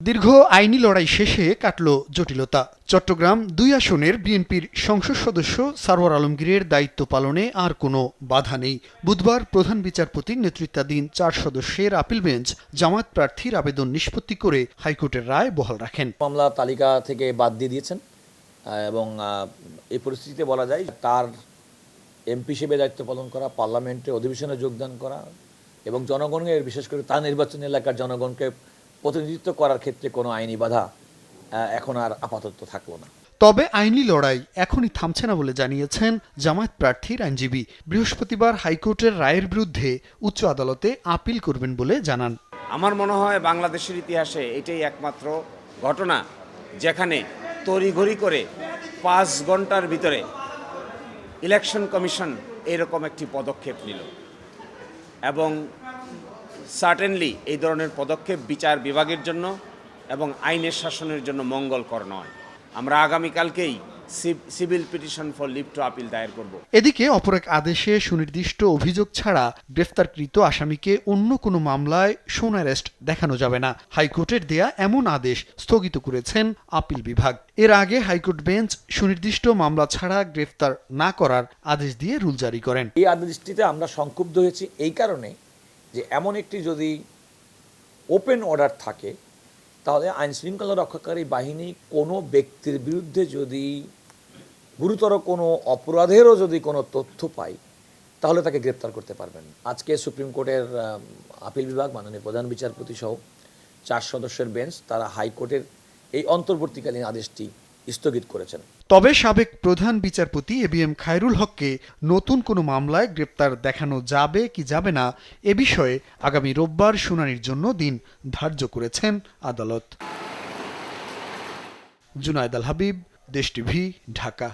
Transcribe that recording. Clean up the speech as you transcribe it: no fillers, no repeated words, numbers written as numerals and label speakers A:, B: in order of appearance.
A: দীর্ঘ আইনি লড়াই শেষে কাটল জটিলতা। চট্টগ্রাম ২ আসনের বিএনপির সংসদ সদস্য সারওয়ার আলমগীরের দায়িত্ব পালনে আর কোনো বাধা নেই। বুধবার প্রধান বিচারপতির নেতৃত্বাধীন ৪ সদস্যের আপিল বেঞ্চ জামায়াত প্রার্থীর আবেদন নিষ্পত্তি করে হাইকোর্টের রায় বহাল রাখেন।
B: মামলা তালিকা থেকে বাদ দিয়ে দিয়েছেন এবং এই পরিস্থিতিতে বলা যায় তার এমপি হিসেবে দায়িত্ব পালন করা, পার্লামেন্টে অধিবেশনে যোগদান করা এবং জনগণের বিশেষ করে তার নির্বাচনী এলাকার জনগণকে প্রতিনিধিত্ব করার ক্ষেত্রে কোনো আইনি বাধা এখন আর আপাতত থাকলো না।
A: তবে আইনি লড়াই এখনই থামছে না বলে জানিয়েছেন জামায়াত প্রার্থীর আইনজীবী। বৃহস্পতিবার হাইকোর্টের রায়ের বিরুদ্ধে উচ্চ আদালতে আপিল করবেন বলে জানান।
C: আমার মনে হয় বাংলাদেশের ইতিহাসে এটাই একমাত্র ঘটনা যেখানে তড়িঘড়ি করে 5 ঘন্টার ভিতরে ইলেকশন কমিশন এরকম একটি পদক্ষেপ নিল এবং সার্টেনলি এই ধরনের পদক্ষেপ বিচার বিভাগের জন্য এবং আইনের শাসনের জন্য মঙ্গলকর নয়। আমরা আগামীকালকেই civil petition for leave to appeal দায়ের করব।
A: এদিকে অপর এক আদেশে সুনির্দিষ্ট অভিযোগ ছাড়া গ্রেফতারকৃত আসামিকে অন্য কোনো মামলায় শোন অ্যারেস্ট দেখানো যাবে না। হাইকোর্টের দেয়া এমন আদেশ স্থগিত করেছেন আপিল বিভাগ। এর আগে হাইকোর্ট বেঞ্চ সুনির্দিষ্ট মামলা ছাড়া গ্রেফতার না করার আদেশ দিয়ে রুল জারি করেন।
B: এই আদেশটিতে আমরা সংক্ষুব্ধ হয়েছি এই কারণে যে এমন একটি যদি ওপেন অর্ডার থাকে তাহলে আইন শৃঙ্খলা রক্ষাকারী বাহিনী কোনো ব্যক্তির বিরুদ্ধে যদি গুরুতর কোনো অপরাধেরও যদি কোনো তথ্য পায় তাহলে তাকে গ্রেপ্তার করতে পারবেন। আজকে সুপ্রিম কোর্টের আপিল বিভাগ মাননীয় প্রধান বিচারপতি সহ 4 সদস্যের বেঞ্চ তারা হাইকোর্টের এই অন্তর্বর্তীকালীন আদেশটি স্থগিত করেছেন।
A: তবে সাবেক প্রধান বিচারপতি এবিএম খায়রুল হককে নতুন কোনো মামলায় গ্রেপ্তার দেখানো যাবে কি যাবে না এ বিষয়ে আগামী রোববার শুনানির জন্য দিন ধার্য করেছেন আদালত। জুনায়েদ আল হাবিব, দেশ টিভি, ঢাকা।